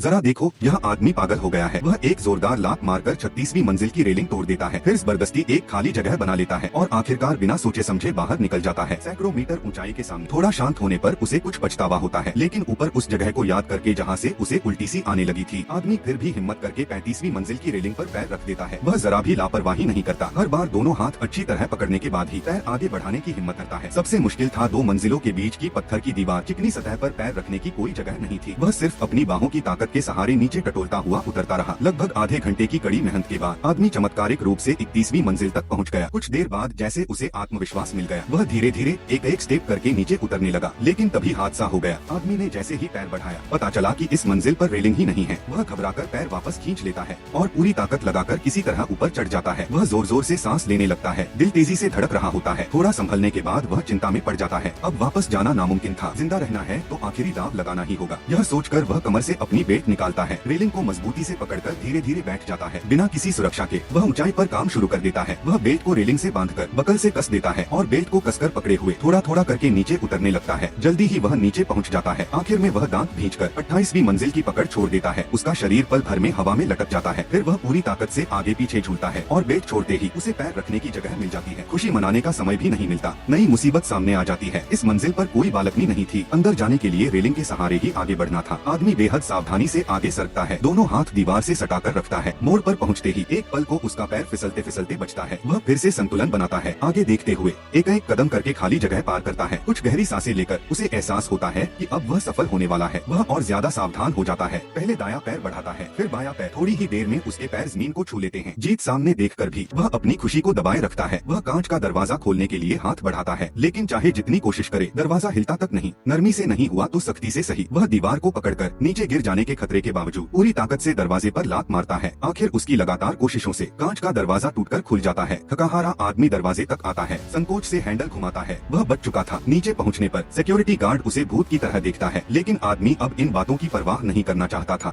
जरा देखो, यह आदमी पागल हो गया है। वह एक जोरदार लात मारकर 36वीं मंजिल की रेलिंग तोड़ देता है, फिर जबरदस्ती एक खाली जगह बना लेता है और आखिरकार बिना सोचे समझे बाहर निकल जाता है। सैकड़ों मीटर ऊंचाई के सामने थोड़ा शांत होने पर उसे कुछ पछतावा होता है, लेकिन ऊपर उस जगह को याद करके जहाँ से उसे उल्टी सी आने लगी थी, आदमी फिर भी हिम्मत करके 35वीं मंजिल की रेलिंग पर पैर रख देता है। वह जरा भी लापरवाही नहीं करता, हर बार दोनों हाथ अच्छी तरह पकड़ने के बाद ही पैर आगे बढ़ाने की हिम्मत करता है। सबसे मुश्किल था 2 मंजिलों के बीच की पत्थर की दीवार, चिकनी सतह पर पैर रखने की कोई जगह नहीं थी। वह सिर्फ अपनी बाहों की ताकत के सहारे नीचे टटोलता हुआ उतरता रहा। लगभग आधे घंटे की कड़ी मेहनत के बाद आदमी चमत्कारिक रूप से 31वीं मंजिल तक पहुंच गया। कुछ देर बाद जैसे उसे आत्मविश्वास मिल गया, वह धीरे धीरे एक एक स्टेप करके नीचे उतरने लगा, लेकिन तभी हादसा हो गया। आदमी ने जैसे ही पैर बढ़ाया, पता चला कि इस मंजिल पर रेलिंग ही नहीं है। वह घबराकर पैर वापस खींच लेता है और पूरी ताकत लगाकर किसी तरह ऊपर चढ़ जाता है। वह जोर जोर से सांस लेने लगता है, दिल तेजी से धड़क रहा होता है। थोड़ा संभलने के बाद वह चिंता में पड़ जाता है। अब वापस जाना नामुमकिन था, जिंदा रहना है तो आखिरी दाव लगाना ही होगा। यह सोचकर वह कमर से अपनी बेल्ट निकालता है, रेलिंग को मजबूती से पकड़कर धीरे धीरे बैठ जाता है। बिना किसी सुरक्षा के वह ऊंचाई पर काम शुरू कर देता है। वह बेल्ट को रेलिंग से बांधकर बकल से कस देता है और बेल्ट को कसकर पकड़े हुए थोड़ा थोड़ा करके नीचे उतरने लगता है। जल्दी ही वह नीचे पहुंच जाता है। आखिर में वह दांत भींचकर 28वीं मंजिल की पकड़ छोड़ देता है। उसका शरीर पल भर में हवा में लटक जाता है। फिर वह पूरी ताकत से आगे पीछे झूलता है और बेल्ट छोड़ते ही उसे पैर रखने की जगह मिल जाती है। खुशी मनाने का समय भी नहीं मिलता, नई मुसीबत सामने आ जाती है। इस मंजिल पर कोई बालकनी नहीं थी, अंदर जाने के लिए रेलिंग के सहारे ही आगे बढ़ना था। आदमी बेहद सावधानी से आगे सरकता है, दोनों हाथ दीवार से सटाकर रखता है। मोड़ पर पहुंचते ही एक पल को उसका पैर फिसलते फिसलते बचता है। वह फिर से संतुलन बनाता है, आगे देखते हुए एक एक कदम करके खाली जगह पार करता है। कुछ गहरी सांसें लेकर उसे एहसास होता है कि अब वह सफल होने वाला है। वह और ज्यादा सावधान हो जाता है। पहले दायां पैर बढ़ाता है, फिर बायां पैर। थोड़ी ही देर में उसके पैर जमीन को छू लेते हैं। जीत सामने देखकर भी वह अपनी खुशी को दबाए रखता है। वह कांच का दरवाजा खोलने के लिए हाथ बढ़ाता है, लेकिन चाहे जितनी कोशिश करे दरवाजा हिलता तक नहीं। नरमी से नहीं हुआ तो सख्ती से सही। वह दीवार को पकड़कर नीचे गिर जाने के खतरे के बावजूद पूरी ताकत से दरवाजे पर लात मारता है। आखिर उसकी लगातार कोशिशों से कांच का दरवाजा टूटकर खुल जाता है। थकाहारा आदमी दरवाजे तक आता है, संकोच से हैंडल घुमाता है। वह बच चुका था। नीचे पहुंचने पर सिक्योरिटी गार्ड उसे भूत की तरह देखता है, लेकिन आदमी अब इन बातों की परवाह नहीं करना चाहता था।